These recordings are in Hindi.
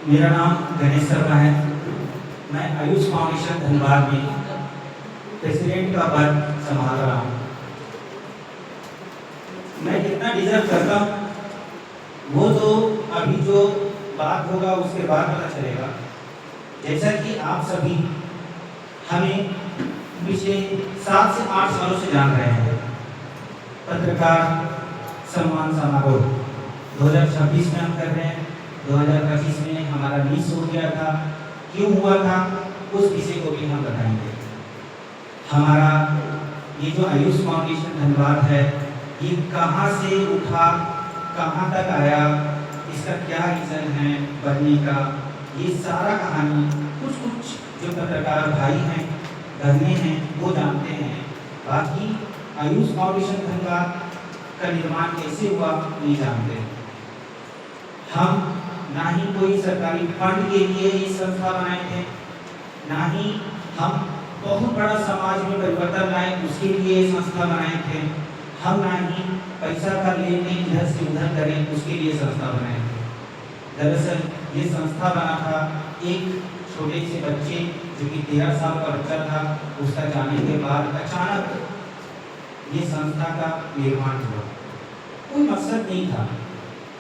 मेरा नाम गणेश शर्मा है। मैं आयुष फाउंडेशन धनबाद में प्रेसिडेंट का पद संभाल रहा हूँ। मैं कितना डिजर्व करता हूँ वो तो अभी जो बात होगा उसके बाद पता चलेगा। जैसा कि आप सभी हमें पिछले 7 से 8 सालों से जान रहे हैं। पत्रकार सम्मान समारोह 2026 में हम कर रहे हैं। 2025 में हमारा मिस हो गया था, क्यों हुआ था उस विषय को भी हम बताएंगे। हमारा ये जो आयुष फाउंडेशन धनबाद है, ये कहाँ से उठा, कहाँ तक आया, इसका क्या रीज़न है बनने का, ये सारा कहानी कुछ जो पत्रकार भाई हैं घर में हैं वो जानते हैं। बाकी आयुष फाउंडेशन धनबाद का निर्माण कैसे हुआ नहीं जानते। हम ना ही कोई सरकारी फंड के लिए ये संस्था बनाए थे, ना ही हम बहुत बड़ा समाज में परिवर्तन लाए उसके लिए ये संस्था बनाए थे, हम ना ही पैसा का लेन देन इधर से उधर करें उसके लिए संस्था बनाए थे। दरअसल ये संस्था बना था एक छोटे से बच्चे जो कि 13 साल का बच्चा था, उसका जाने के बाद अचानक ये संस्था का निर्माण हुआ। कोई मकसद नहीं था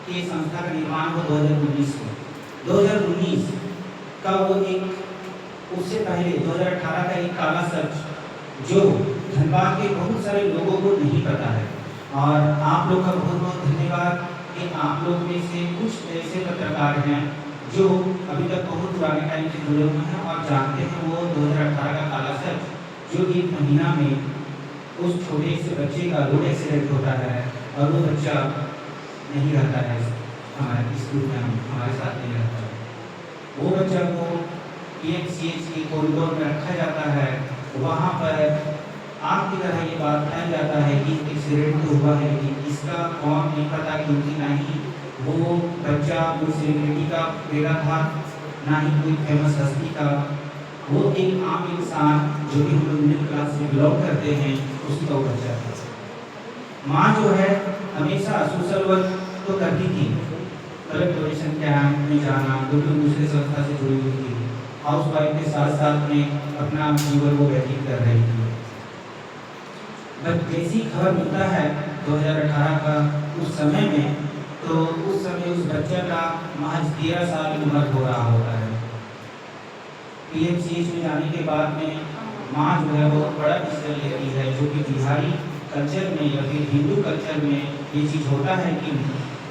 कि संस्था का निर्माण हो 2019 में। 2019 का वो एक उससे पहले 2018 का एक काला सच जो धनबाद के बहुत सारे लोगों को नहीं पता है। और आप लोग का बहुत बहुत धन्यवाद कि आप लोग में से कुछ ऐसे पत्रकार हैं जो अभी तक बहुत पुराने टाइम से जुड़े हुए हैं और जानते हैं वो 2018 का काला सच जो 1 महीना में उस छोटे से बच्चे का रोड एक्सीडेंट होता है और वो बच्चा नहीं रहता है हमारे स्कूल में, हमारे साथ नहीं रहता है। वो बच्चा को PMCH के कॉरिडोर में रखा जाता है। वहाँ पर आपकी तरह ये बात फैल जाता है कि एक्सीडेंट तो हुआ है, लेकिन इसका कौन नहीं पता, क्योंकि ना ही वो बच्चा कोई सेलिब्रिटी का बेटा था, ना ही कोई फेमस हस्ती का। वो एक आम इंसान जो कि हम लोग मिडिल क्लास से बिलोंग करते हैं उसका वो बच्चा था। माँ जो है हमेशा सोशल वर्क तो करती थी, ब्लड डोनेशन कैंप में जाना, दूसरे संस्था से जुड़ी हुई थी। हाउस वाइफ के साथ साथ में अपना जीवन वो व्यतीत कर रही थी। बट जैसी खबर मिलता है 2018 का उस समय में, तो उस समय उस बच्चे का महज 13 साल की उम्र हो रहा होता है। PMCH में जाने के बाद में माँ जो है बहुत बड़ा डिसीजन लेती है, जो कि बिहारी कल्चर में या फिर हिंदू कल्चर में ये चीज़ होता है कि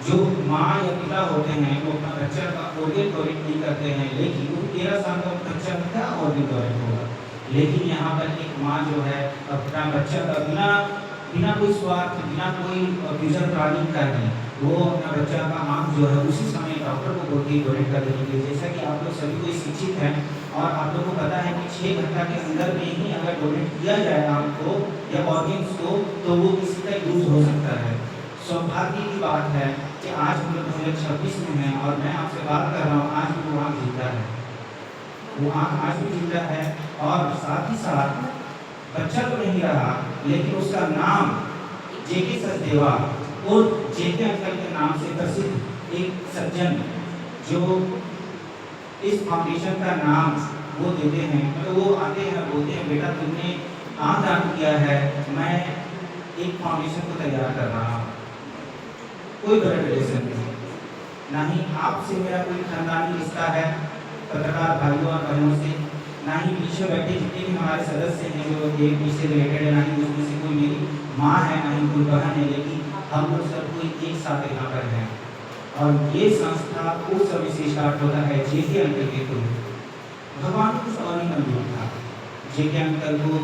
जो माँ या पिता होते हैं वो अपना बच्चा का ऑर्गन डोनेट नहीं करते हैं, लेकिन वो 13 साल का बच्चा क्या ऑर्गन डोनेट होगा। लेकिन यहाँ पर एक माँ जो है अपना बच्चा का बिना कोई स्वार्थ, बिना कोई फ्यूचर प्लानिंग करने वो अपना बच्चा का आँख जो है उसी समय डॉक्टर को बोलती डोनेट कर देने के लिए। जैसा कि आप लोग सभी कोई शिक्षित हैं और आप लोग को पता है कि 6 घंटा के अंदर में ही अगर डोनेट किया जाए आपको या ऑर्गेन्स को तो वो किसी का यूज हो सकता है। सौभाग्य की बात है कि आज हम लोग 2026 में हैं और मैं आपसे बात कर रहा हूँ, आज भी वो आँख जिंदा है, वो आँख आज भी जिंदा है। और साथ ही साथ बच्चा तो नहीं रहा, लेकिन उसका नाम JK सचदेवा और JK अंकल के नाम से प्रसिद्ध एक सज्जन जो इस फाउंडेशन का नाम वो देते हैं, तो वो आते हैं बोलते हैं बेटा तुमने आँख दान किया है, मैं एक फाउंडेशन को तैयार कर रहा हूँ। कोई ब्लड रिलेशन नहीं, ना ही आपसे मेरा कोई खानदानी रिश्ता है पत्रकार भाइयों और बहनों से, ना ही पीछे बैठे जितने भी हमारे सदस्य हैं जो एक से रिलेटेड है, ना ही उसमें से कोई मेरी माँ है, ना ही कोई बहन है, लेकिन हम लोग सब कोई एक साथ यहाँ पर हैं। और ये संस्था उस समय से स्टार्ट होता है JK अंकल के थ्रू। भगवान कुछ और ही मंजूर था। JK अंकल को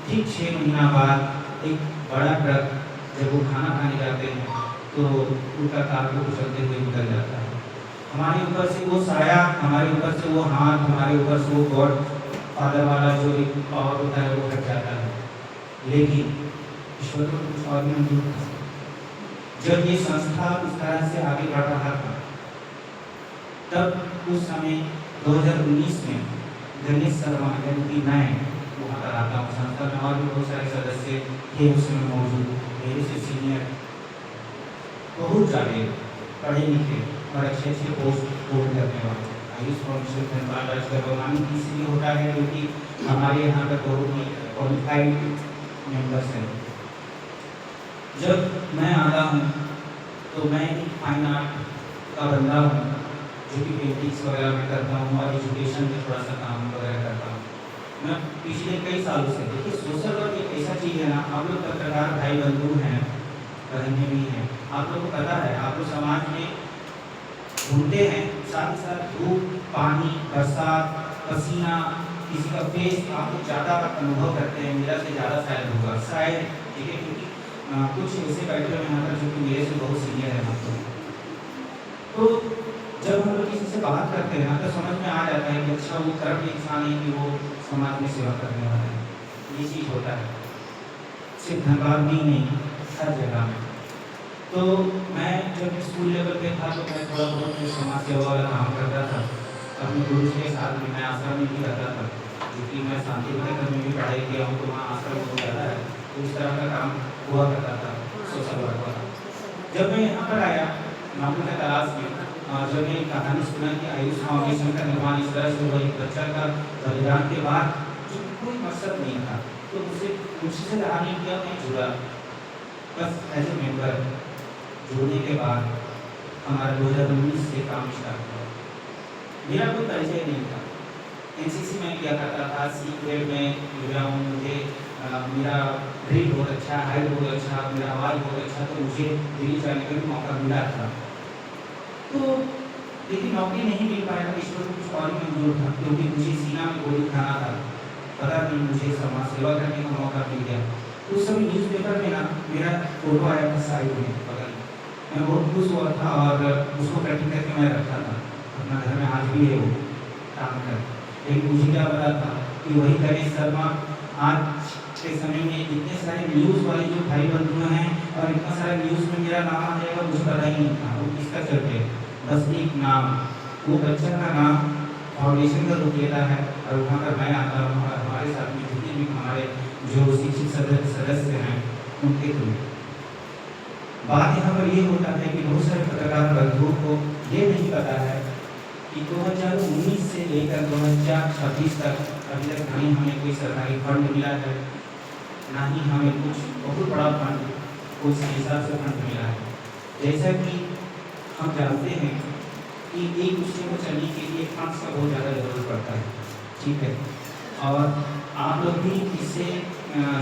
ठीक 6 महीना बाद एक बड़ा ट्रक जब वो खाना खाने जाते हैं तो उनका कार्गो कुचलते हुए निकल जाता है। हमारे ऊपर से वो साया, हमारे ऊपर से वो हाथ, हमारे ऊपर से वो गॉड फादर वाला जो एक पावर होता है वो हट जाता है, लेकिन ईश्वर को कुछ और भी मंजूर था। जब ये संस्था उस तरह से आगे बढ़ रहा था तब उस समय 2019 में गणेश शर्मा यानी कि मैं वहाँ पर आता हूँ संस्था में, और भी बहुत सारे सदस्य थे उसमें मौजूद, मेरे से सीनियर बहुत ज़्यादा पढ़े लिखे और अच्छे अच्छे पोस्ट होल्ड करने वाले। आयुष फाउंडेशन धनबाद राज्य गर्भवानी इसलिए होता है क्योंकि हमारे यहाँ पर बहुत ही क्वालिफाइड मेंबर्स हैं। जब मैं आता हूँ तो मैं एक फाइन आर्ट का बंदा हूँ जो कि पेंटिंग्स वगैरह में करता हूँ और एजुकेशन में थोड़ा सा काम वगैरह करता हूँ। मैं पिछले कई सालों से, देखिए सोशल वर्क एक ऐसा चीज़ है ना, आप लोग पत्रकार भाई बंधु हैं, बहनें भी हैं, आप लोग को पता है, आप लोग समाज में घूमते हैं, साथ ही साथ धूप पानी बरसात पसीना किसी का फेस आप लोग ज़्यादा अनुभव करते हैं, मेरा से ज़्यादा शायद होगा शायद, ठीक है, क्योंकि कुछ ऐसे बैठे हुए यहाँ पर जो कि मेरे से बहुत सीनियर है आपको। तो जब हम लोग किसी से बात करते हैं ना तो समझ में आ जाता है कि अच्छा वो करप्ट इंसान है कि वो समाज में सेवा करने वाला है। ये चीज़ होता है सिर्फ धनबाद में ही नहीं, हर जगह में। तो मैं जब स्कूल लेवल पे था तो मैं थोड़ा बहुत समाज सेवा वाला काम करता था अपने गुरु के साथ में। मैं आश्रम में भी रहता था क्योंकि मैं शांति निकेतन में भी पढ़ाई किया हूँ, तो वहाँ आश्रम बहुत ज़्यादा है, तो इस तरह का काम हुआ करता था सोशल वर्क वाला। जब मैं यहाँ पर आया नौकरी की तलाश में, जब मैं कहानी सुना कि आयुष फाउंडेशन का निर्माण इस तरह से हुआ, एक बच्चा का बलिदान के बाद जो कोई मकसद नहीं था, तो मुझसे रहा नहीं किया, मैं जुड़ा बस एज ए मेंबर। जुड़ने के बाद हमारा 2019 से काम स्टार्ट हुआ। मेरा कोई परिचय नहीं था, एनसीसी में किया करता था, सी ग्रेड में जुड़ा हूँ, मुझे मेरा ड्रिल बहुत अच्छा, हाइट बहुत अच्छा, मेरा आवाज़ बहुत अच्छा, तो मुझे दिल्ली जाने का भी मौका मिला था। तो लेकिन नौकरी नहीं मिल पाया, इस पर कुछ और ही मंजूर था क्योंकि मुझे सीना में गोली खाना था, पता नहीं मुझे समाज सेवा करने का मौका मिल गया। तो उस समय न्यूज़पेपर में ना मेरा फोटो आया था साइड में बगल, मैं बहुत खुश हुआ था और उसको कटिंग करके मैं रखा था अपना घर में, आज भी है वो काम कर। लेकिन मुझे क्या पता था कि वही गणेश शर्मा आज के समय में इतने सारे न्यूज़ वाले जो भाई बंधु हैं और इतना सारा न्यूज़ में मेरा नाम आ जाएगा, मुझे पता ही नहीं था वो किसका चलते। बस एक नाम, वो बच्चा का नाम फाउंडेशन का रूप लेता है और वहाँ पर मैं आता हूँ और हमारे साथ में जितने भी हमारे जो शिक्षित सदस्य हैं उनके थ्रू। बात यहाँ पर ये होता है कि बहुत सारे पत्रकार बंधुओं को ये नहीं पता है कि 2019 से लेकर 2026 तक अभी तक नहीं हमें कोई सरकारी फंड मिला है, ना ही हमें कुछ बहुत बड़ा फंड कुछ हिसाब से फंड मिला है। जैसा कि हम जानते हैं कि एक दूसरे को चलने के लिए फंड्स का बहुत ज़्यादा जरूरत पड़ता है, ठीक है, और आप लोग भी इससे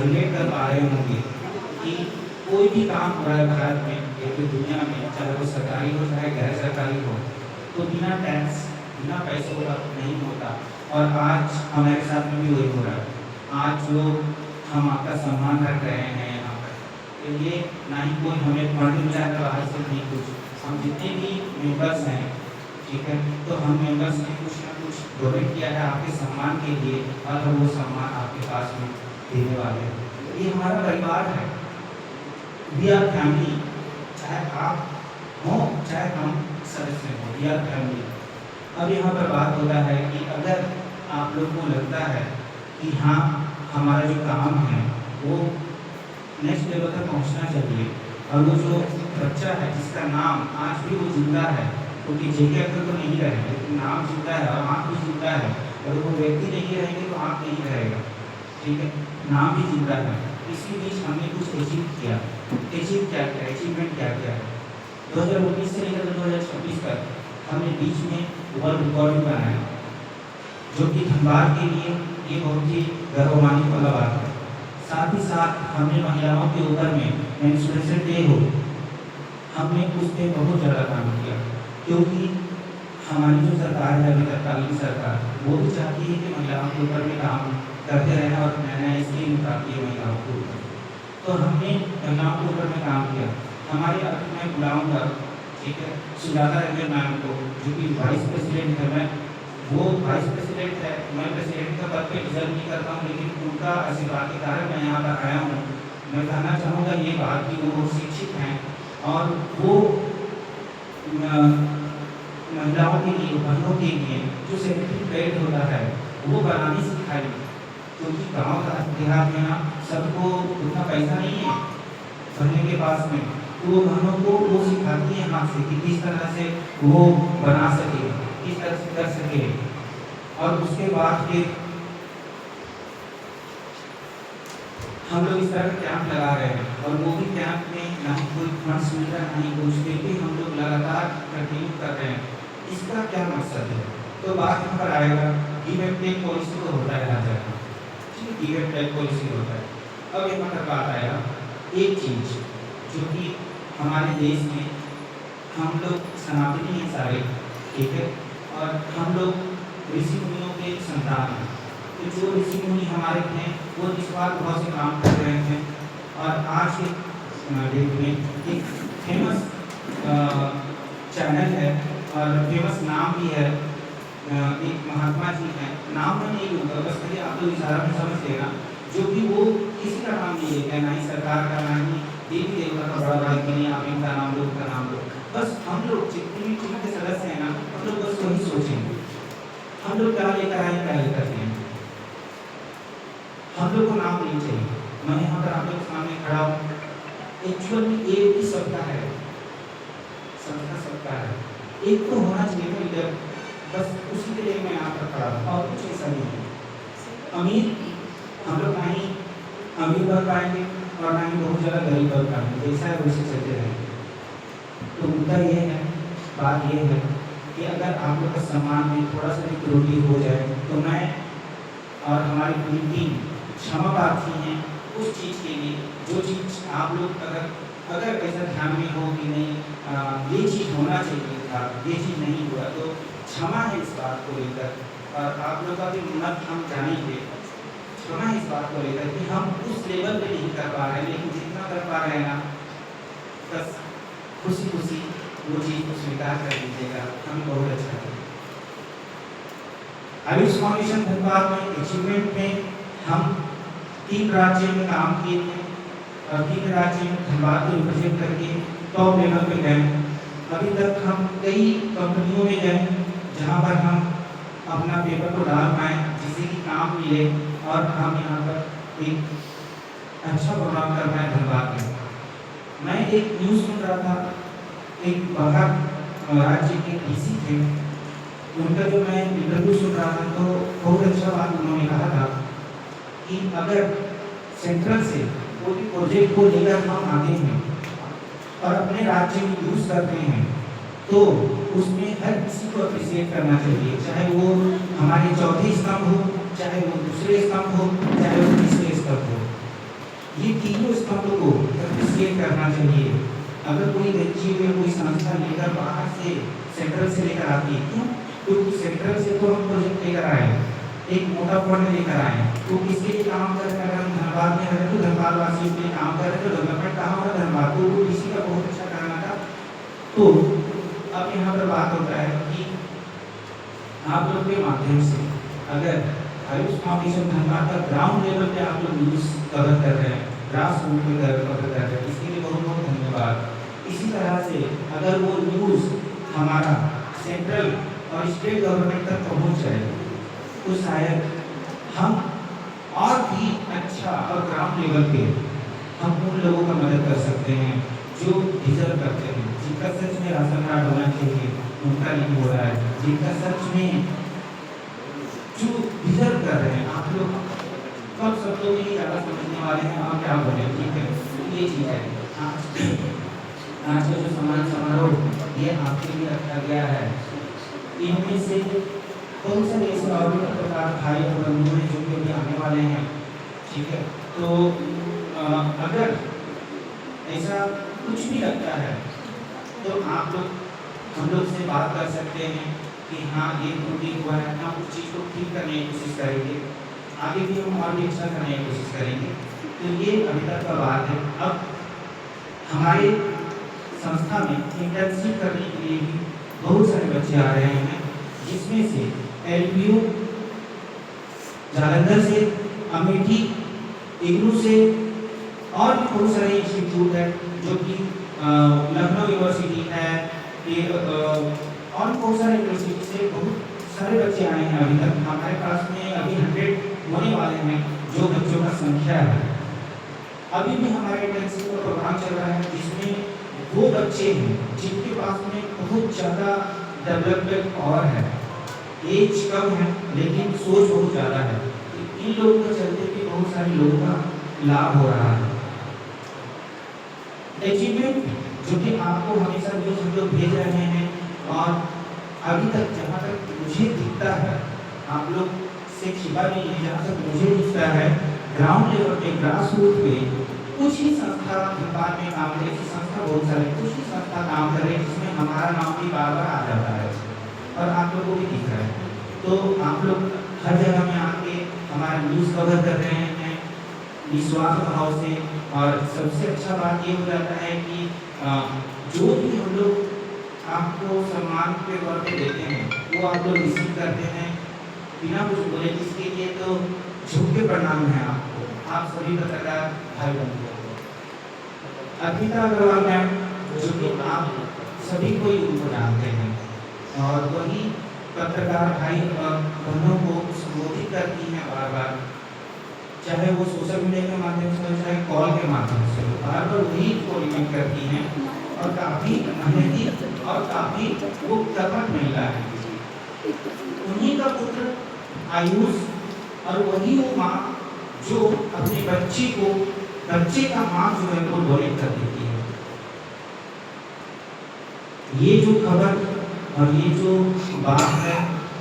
रिलेट कर पा रहे होंगे कि कोई भी काम हो रहा है भारत में या फिर दुनिया में, चाहे वो सरकारी हो चाहे गैर सरकारी हो, तो बिना टैक्स बिना पैसों का नहीं होता। और आज हमारे साथ में भी वही हो रहा है। आज जो हम आपका सम्मान कर रहे हैं यहाँ पर, तो ये ना ही कोई हमें फंड मिला है बाहर से, नहीं कुछ, हम जितने भी मेंबर्स हैं, ठीक है, तो हम मेंबर्स ने कुछ ना कुछ डोनेट किया है आपके सम्मान के लिए और हम वो सम्मान आपके पास में देने वाले हैं। ये हमारा परिवार है, वी आर फैमिली, चाहे आप हो चाहे हम सदस्य हो, वी आर फैमिली। अब यहाँ पर बात होता है कि अगर आप लोग को लगता है कि हाँ हमारा जो काम है वो नेक्स्ट लेवल तक पहुँचना चाहिए और वो जो बच्चा है जिसका नाम आज भी वो जिंदा है, क्योंकि जेके अगर तो नहीं रहेगा लेकिन नाम जिंदा है और आँख भी जिंदा है, अगर वो व्यक्ति नहीं रहेंगे तो आँख नहीं रहेगा, ठीक है, नाम भी जिंदा है। इसी बीच हमने कुछ अचीव किया। अचीवमेंट क्या किया है 2019 से लेकर 2026 तक हमने बीच में वर्ल्ड रिकॉर्ड बनाया, जो कि धनबाद के लिए ये बहुत ही गौरवान्वित वाला बात है। साथ ही साथ हमने महिलाओं के ऊपर में मेंस्ट्रुएशन डे हो, हमने उस पर बहुत ज़्यादा काम किया, क्योंकि हमारी जो सरकार है अभी तत्कालीन सरकार, वो भी चाहती है कि महिलाओं के ऊपर में काम करते रहना और नया नया स्कीम निकालती है महिलाओं के ऊपर। तो हमने महिलाओं के ऊपर में काम किया। हमारे अब मैं बुलाऊँगा, ठीक है, सुजाता रंजन मैम को, जो कि वाइस प्रेसिडेंट है, मैं वो वाइस प्रेसिडेंट है, मैं प्रेसिडेंट का पद पे डिजर्व नहीं करता हूँ, लेकिन उनका आशीर्वाद के कारण मैं यहाँ पर आया हूँ। मैं कहना चाहूँगा ये बात कि वो शिक्षित हैं और वो महिलाओं के लिए, बहनों के लिए जो सेक्रेटरी पेड होता है वो बनानी सिखाई, क्योंकि गाँव का देहात में ना सबको उतना पैसा नहीं है पढ़ने के पास में, तो वो बहनों को वो सिखाती है हाथ से कि किस तरह से वो बना सके, किस तरह से कर सके। और उसके बाद फिर हम लोग इस तरह का कैंप लगा रहे हैं, और वो भी कैंप में ना ही कोई फंड्स मिल रहा है, ना ही कुछ, फिर भी हम लोग लगातार कंटिन्यू कर रहे हैं। इसका क्या मकसद है? तो बात यहाँ पर आएगा, गिव एंड टेक पॉलिसी तो होता है हर जगह, ठीक है, गिव एंड टेक पॉलिसी होता है। अब यहाँ पर बात आएगा एक चीज जो कि हमारे देश में हम लोग सनातनी हैं सारे, ठीक है, और हम लोग ऋषि मुनियों के संतान हैं। तो जो ऋषि मुनि हमारे हैं वो इस बार बहुत से काम कर रहे हैं, और आज के डेट में एक फेमस चैनल है और फेमस नाम भी है, एक महात्मा जी हैं, नाम में नहीं लूँगा, बस खाली आप लोग इशारा में समझ लेना, जो कि वो किसी का नाम नहीं लेते, ना ही सरकार का, ना ही देवी देवता का बड़ा भाई नहीं, आप इनका नाम लो, उनका नाम लो। बस हम लोग जितने भी टीम के सदस्य हैं ना, हम लोग बस वही सोचेंगे हम लोग क्या लेकर आए, क्या लेकर हैं। हम लोग को नाम नहीं चाहिए। मैं यहाँ पर आप लोग के सामने खड़ा हूँ, एक्चुअल में एक ही सबका है, सबका है, एक तो होना चाहिए ना लीडर, बस उसी के लिए मैं यहाँ पर खड़ा हूँ, और कुछ ऐसा नहीं है। अमीर हम लोग ना ही अमीर बन पाएंगे और ना ही बहुत ज़्यादा गरीब बन पाएंगे, जैसा है वैसे चलते रहेंगे। तो मुद्दा ये है, बात ये है कि अगर आप लोग का सम्मान में थोड़ा सा भी त्रुटि हो जाए, तो मैं और हमारी पूरी टीम क्षमा प्रार्थी हैं उस चीज़ के लिए, जो चीज़ आप लोग अगर ऐसा ध्यान में हो कि नहीं ये चीज़ होना चाहिए था, ये चीज़ नहीं हुआ, तो क्षमा है इस बात को लेकर। और आप लोग का भी मत हम जानेंगे, क्षमा है इस बात को लेकर कि हम उस लेवल पे नहीं कर पा रहे हैं, लेकिन जितना कर पा रहे हैं ना, बस खुशी खुशी वो चीज़ को स्वीकार कर लीजिएगा, हमें बहुत अच्छा लगेगा। आयुष फाउंडेशन धनबाद में अचीवमेंट में हम 3 राज्यों में काम किए थे, और 3 राज्यों में धनबाद को रिप्रेजेंट करके टॉप लेवल पे गए। अभी तक हम कई कंपनियों में गए जहां पर हम अपना पेपर को डाल पाए, जिससे कि काम मिले और हम यहाँ पर एक अच्छा प्रोग्राम कर पाए धनबाद में। मैं एक न्यूज़ सुन रहा था, एक बाहर राज्य के डीसी थे, उनका जो मैं इंटरव्यू सुन रहा था, तो बहुत अच्छा बात उन्होंने कहा था कि अगर सेंट्रल से कोई प्रोजेक्ट को लेकर हम आते हैं और अपने राज्य में यूज़ करते हैं, तो उसमें हर किसी को अप्रिशिएट करना चाहिए, चाहे वो हमारे चौथे स्तंभ हो, चाहे वो दूसरे स्तंभ हो, चाहे वो तीसरे स्तंभ हो, ये तीनों स्तंभ को अप्रिशिएट करना चाहिए। अगर कोई बच्ची में कोई संस्था लेकर बाहर से सेंट्रल से लेकर आती है, क्यों? क्योंकि सेंट्रल से तो हम प्रोजेक्ट लेकर आए, एक मोटा फंड लेकर आए, तो किसके लिए काम कर रहे हैं? अगर हम धनबाद में रहे तो धनबाद वासियों के लिए काम कर रहे, तो डेवलपमेंट कहाँ हो रहा? धनबाद। तो वो किसी का बहुत अच्छा करना था। तो अब यहाँ पर बात होता है कि आप लोग के माध्यम से अगर आयुष फाउंडेशन धनबाद का ग्राउंड लेवल पे आप लोग न्यूज़ कवर कर रहे हैं, ग्रास रूट पे कवर कर रहे हैं, इसके लिए बहुत बहुत धन्यवाद। इसी तरह से अगर वो न्यूज़ हमारा सेंट्रल और स्टेट गवर्नमेंट तक पहुंच जाए, तो शायद हम और भी अच्छा और ग्राउंड लेवल पे हम उन लोगों का मदद कर सकते हैं जो डिजर्व करते हैं, जिनका सच में राशन कार्ड होना चाहिए, उनका नहीं हो रहा है, जिनका सच में जो डिजर्व कर रहे हैं। आप लोग कब सब लोग ही ज़्यादा समझने वाले हैं और क्या बोले, ठीक है, ये चीज़ है। आज का जो सम्मान समारोह ये आपके लिए रखा गया है, इनमें से कौन सा ऐसे और भी प्रकार भाई और बंधु हैं जो कि आने वाले हैं, ठीक है। तो अगर ऐसा कुछ भी लगता है तो आप लोग हम लोग से बात कर सकते हैं कि हाँ ये त्रुटि हुआ है, हम उस चीज़ को ठीक करने की कोशिश करेंगे, आगे भी हम और भी अच्छा करने की कोशिश करेंगे। तो ये अभी तक का बात है। अब हमारे संस्था में इंटर्नशिप करने के लिए भी बहुत सारे बच्चे आ रहे हैं, जिसमें से LPU जालंधर से, अमेठी, इग्नू से और भी बहुत सारे इंस्टीट्यूट है, जो कि लखनऊ यूनिवर्सिटी है, और बहुत सारे यूनिवर्सिटी से बहुत सारे बच्चे आए हैं। अभी तक हमारे पास में अभी 100 होने वाले हैं जो बच्चों का संख्या है। अभी भी हमारे इंटर्नशिप का प्रोग्राम चल रहा है, जिसमें वो बच्चे हैं जिनके पास में बहुत ज़्यादा डेवलपमेंट और है, एज कम है लेकिन सोच बहुत ज़्यादा है। इन लोगों के चलते भी बहुत सारे लोगों का लाभ हो रहा है। अचीवमेंट जो कि आपको हमेशा न्यूज़ हम लोग भेज रहे हैं, और अभी तक जहाँ तक मुझे दिखता है, आप लोग से छिपा नहीं है, जहाँ तक मुझे दिखता है ग्राउंड लेवल पे, ग्रास रूट पे कुछ ही संस्था भोपाल में काम करे, संस्था बहुत सारे, कुछ ही संस्था काम कर रहे हैं जिसमें हमारा नाम भी बार बार आ जाता है और आप लोगों को भी दिख रहा है। तो आप लोग हर जगह में आके हमारा न्यूज़ कवर कर रहे हैं निस्वार्थ भाव से, और सबसे अच्छा बात ये हो जाता है कि जो भी हम लोग आपको सम्मान के तौर पे देते हैं वो आप लोग रिसीव करते हैं बिना कुछ बोले। इसके लिए तो झुक के प्रणाम है आपको, आप सभी पत्रकार भाई बंधु। अर्पिता अग्रवाल मैम, जो कि आप सभी को उनको जानते हैं, और वही पत्रकार भाई और बहनों को संबोधित करती हैं बार बार, चाहे वो सोशल मीडिया के माध्यम से हो, चाहे कॉल के माध्यम से हो, बार बार वही को रिमाइंड करती हैं, और काफ़ी मेहनती और काफ़ी वो कर्मठ महिला है। उन्हीं का पुत्र आयुष, और वही वो माँ जो अपने बच्चे का माँ जो है वो डोनेट कर देती है। ये जो खबर और ये जो बात है,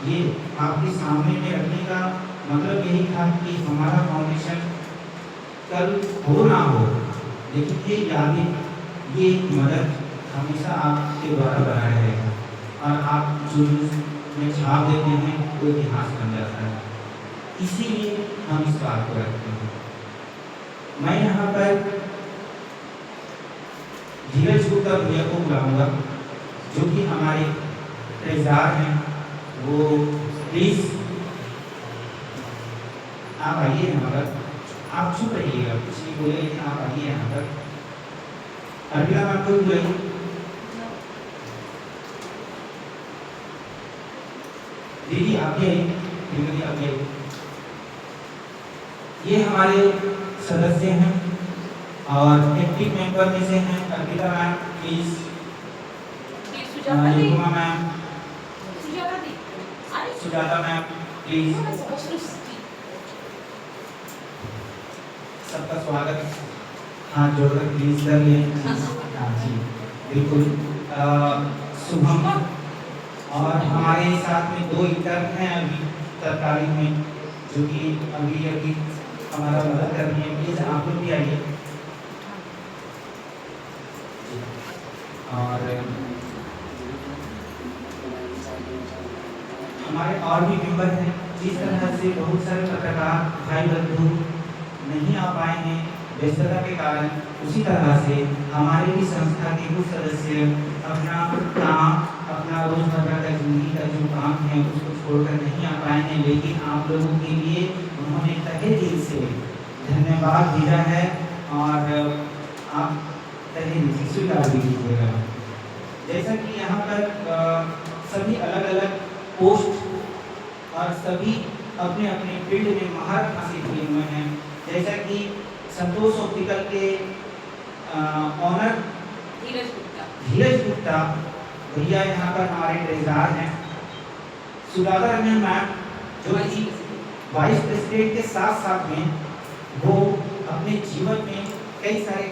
ये आपके सामने में रखने का मतलब यही था कि हमारा फाउंडेशन कल हो ना हो, लेकिन ये यादें, ये मदद हमेशा आपके द्वारा बनाया रहेगा, और आप जो में छाप देते हैं वो इतिहास बन जाता है। इसीलिए हम इस बात को रखते हैं। मैं यहाँ पर धीरज गुप्ता भैया को बुलाऊंगा, जो कि हमारे ट्रेजरार हैं, वो प्लीज आप आइए यहाँ पर। आप चुप रहिएगा, कुछ नहीं बोले, लेकिन आप आइए यहाँ पर। अर्पिता मैम को बुलाइए। दीदी आप भी आइए, दीदी आप भी आइए। ये हमारे सदस्य हैं और एक्टिव मेंबर में से हैं Arpita ma'am, please. Nirupama ma'am, Sujata ma'am, please. सबका स्वागत, हाथ जोड़कर प्लीज कर लें। हाँ जी, बिल्कुल। शुभम, और हमारे साथ में 2 इंटर्न हैं अभी तत्कालीन में, जो कि अभी हमारा मदद कर रही है। प्लीज आप लोग भी आइए। और हमारे और भी मेंबर हैं, जिस तरह से बहुत सारे पत्रकार भाई बंधु नहीं आ पाए हैं व्यस्तता के कारण, उसी तरह से हमारे भी संस्था के कुछ सदस्य अपना काम, अपना रोजमर्रा का जिंदगी का जो काम है उसको छोड़कर नहीं आ पाए हैं, लेकिन आप लोगों के लिए उन्होंने तहे दिल से धन्यवाद दिया है, और आप तहे दिल से स्वीकार भी कीजिएगा। जैसा कि यहाँ पर सभी अलग अलग पोस्ट और सभी अपने अपने फील्ड में महारत हासिल किए हुए हैं, जैसा कि संतोष ऑप्टिकल के ऑनर धीरज गुप्ता भैया यहाँ पर हमारे ट्रेजरार हैं। सुजाता रंजन मैम, जो कि वाइस प्रेसिडेंट के साथ साथ में वो अपने जीवन में कई सारे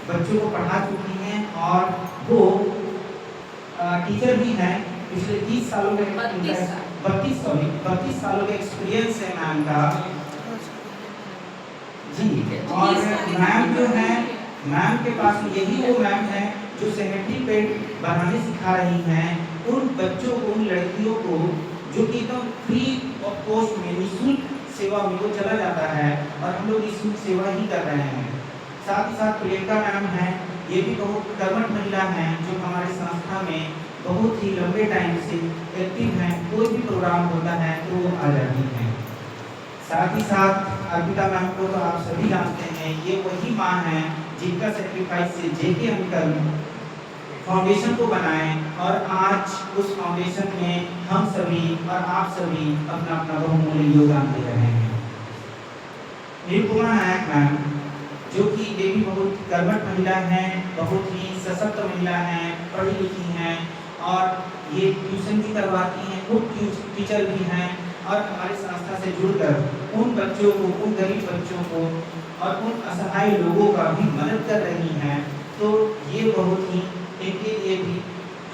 बच्चों को पढ़ा चुकी हैं, और वो टीचर भी हैं। पिछले 30 सालों का 32 सालों का एक्सपीरियंस है मैम का जी। और मैम जो है, मैम के पास यही वो मैम है जो सैनिटरी पैड बनाने सिखा रही हैं उन बच्चों को, उन लड़कियों को, जो कि एकदम फ्री ऑफ कॉस्ट में निःशुल्क सेवा में वो चला जाता है, और हम लोग निःशुल्क सेवा ही कर रहे हैं। साथ ही साथ प्रियंका मैम हैं, ये भी बहुत कर्मठ महिला हैं, जो हमारे संस्था में बहुत ही लंबे टाइम से एक्टिव हैं। कोई भी प्रोग्राम होता है तो वो आ जाती हैं। साथ ही साथ अर्पिता मैम को तो आप सभी जानते हैं, ये वही माँ हैं जिनका सेक्रीफाइस से जेके अंकल फाउंडेशन को बनाए, और आज उस फाउंडेशन में हम सभी और आप सभी अपना अपना बहुमूल्य योगदान दे रहे हैं। निरुपमा नायक मैम, जो कि ये भी बहुत कर्मठ महिला हैं, बहुत ही सशक्त महिला हैं, पढ़ी लिखी हैं, और ये ट्यूशन भी करवाती हैं, खुद टीचर भी हैं और हमारी संस्था से जुड़कर उन बच्चों को, उन गरीब बच्चों को और उन असहाय लोगों का भी मदद कर रही हैं। तो ये बहुत ही इनके लिए भी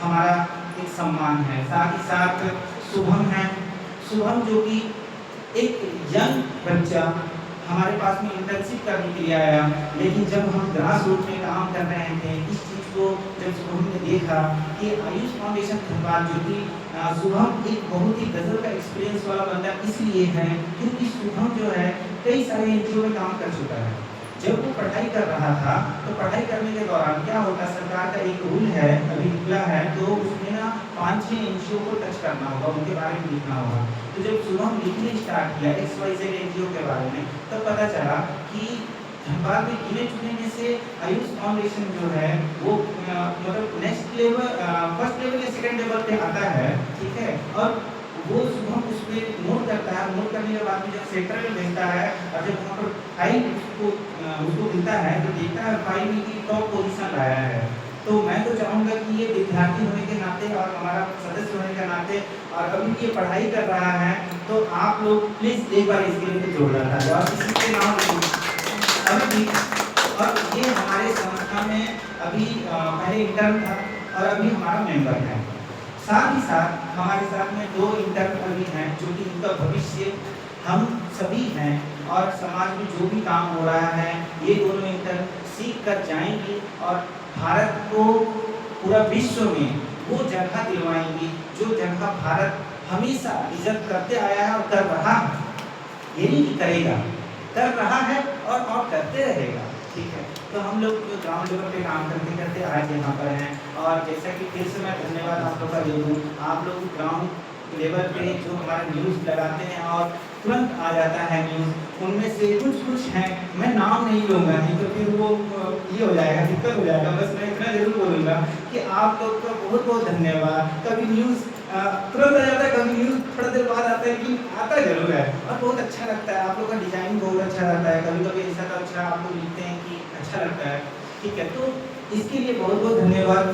हमारा एक सम्मान है। साथ ही साथ शुभम है, शुभम जो कि एक यंग बच्चा हमारे पास में इंटर्नशिप करने के लिए आया, लेकिन जब हम ग्रास रूट में काम कर रहे थे इस चीज़ को जब शुभम ने देखा कि आयुष फाउंडेशन धनबाद जो कि शुभम एक बहुत ही गजब का एक्सपीरियंस वाला बंदा इसलिए है क्योंकि शुभम जो है कई सारे एनजीओ में काम कर चुका है। जब वो पढ़ाई कर रहा था तो पढ़ाई करने के दौरान क्या होता, सरकार का एक रूल है अभी निकला है, तो उसमें ना 5-6 एनजीओ को टच करना होगा, उनके बारे में लिखना होगा। तो जब शुभम लिखने स्टार्ट किया XYZ एनजीओ के बारे में तब पता चला कि धनबाद में गिने चुने में से आयुष फाउंडेशन जो है वो मतलब नेक्स्ट लेवल, फर्स्ट लेवल या सेकंड लेवल पे आता है, ठीक है। और वो शुभम उस पर नोट करता है, नोट करने के बाद में जब सेंटर में भेजता है और जब वहाँ पर फाइल उसको मिलता है तो देखता है फाइल में की टॉप पोजीशन लाया है। तो मैं तो चाहूँगा कि ये विद्यार्थी होने के नाते और हमारा सदस्य होने के नाते और अभी ये पढ़ाई कर रहा है तो आप लोग प्लीज़ एक बार इसके लिए जोड़ डाला है और किसी के नाम अभी और ये हमारे संस्था में अभी पहले इंटर्न था और अभी हमारा मेंबर है। साथ ही साथ हमारे साथ में 2 इंटर्न अभी हैं जो कि इनका भविष्य हम सभी हैं और समाज में जो भी काम हो रहा है ये दोनों इंटर्न सीख कर जाएंगी और भारत को पूरा विश्व में वो जगह दिलवाएंगी जो जगह भारत हमेशा इज्जत करते आया है और कर रहा है, ये नहीं करेगा, कर रहा है और करते रहेगा, ठीक है। तो हम लोग जो ग्राउंड लेवल पे काम करते करते आज यहाँ पर हैं और जैसा कि फिर से मैं धन्यवाद आप लोग का दे दूँ, आप लोग ग्राउंड लेवल पे जो हमारे न्यूज़ लगाते हैं और तुरंत आ जाता है न्यूज़, उनमें से कुछ हैं, मैं नाम नहीं लूँगा नहीं तो फिर वो ये हो जाएगा, दिक्कत हो जाएगा। बस मैं इतना जरूर बोलूँगा कि आप लोग का बहुत बहुत धन्यवाद। कभी न्यूज़ तुरंत आ जाता है, कभी न्यूज़ थोड़ा देर बाद आता है, लेकिन आता जरूर है और बहुत अच्छा लगता है। आप लोग का डिज़ाइन बहुत अच्छा रहता है, कभी कभी ऐसा का अच्छा आप लोग लिखते हैं कि अच्छा लगता है, ठीक है। तो इसके लिए बहुत बहुत धन्यवाद,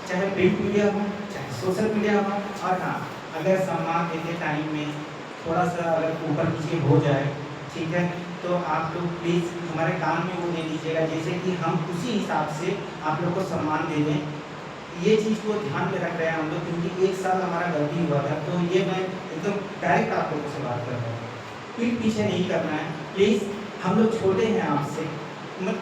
चाहे प्रिंट मीडिया हो चाहे सोशल मीडिया हो। और हाँ, अगर सम्मान देते टाइम में थोड़ा सा अगर ऊपर नीचे हो जाए, ठीक है, तो आप लोग प्लीज़ हमारे काम में वो दे दीजिएगा जैसे कि हम उसी हिसाब से आप लोग को सम्मान दे दें। ये चीज़ को ध्यान में रख रहे हैं हम लोग क्योंकि 1 साल हमारा गलती हुआ था, तो ये मैं एकदम डायरेक्ट आप लोगों से बात कर रहा हूँ, पीठ पीछे नहीं करना है प्लीज़। हम लोग छोटे हैं आपसे, मतलब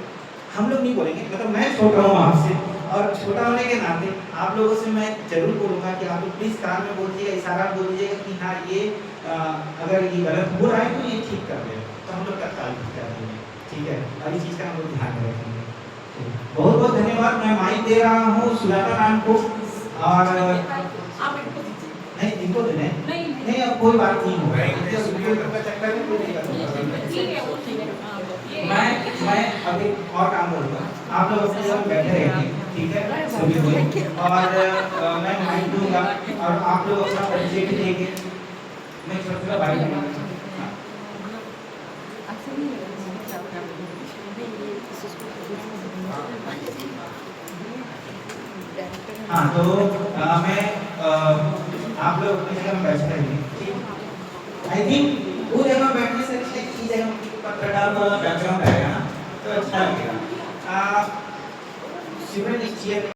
हम लोग नहीं बोलेंगे, मतलब मैं छोटा हूँ आपसे और छोटा होने के नाते आप लोगों से मैं जरूर बोलूँगा कि आप लोग प्लीज़ कान में बोल दीजिएगा, इशारा बोल दीजिएगा कि हाँ ये अगर ये गलत हो रहा है तो ये ठीक कर दे, तो हम लोग तत्काल ठीक कर देंगे, ठीक है। और इस चीज़ का हम लोग ध्यान रखेंगे। बहुत बहुत धन्यवाद। मैं माइक दे रहा हूँ सुजाता मैम को और नहीं इनको देने नहीं अब कोई बात नहीं हो मैं अभी और काम करूँगा, आप लोग अपने सब बैठे रहेंगे, ठीक है सभी लोग, और मैं माइक दूंगा और आप लोग अपना परिचय भी देंगे। मैं छोटा भाई हूँ। हाँ तो मैं आप लोग अपनी जगह बैठ रहेंगे, ठीक। आई थिंक वो जगह बैठने से अच्छा की जगह पत्रकार वाला बैकग्राउंड आएगा ना तो अच्छा लगेगा। सिमरन इस चेयर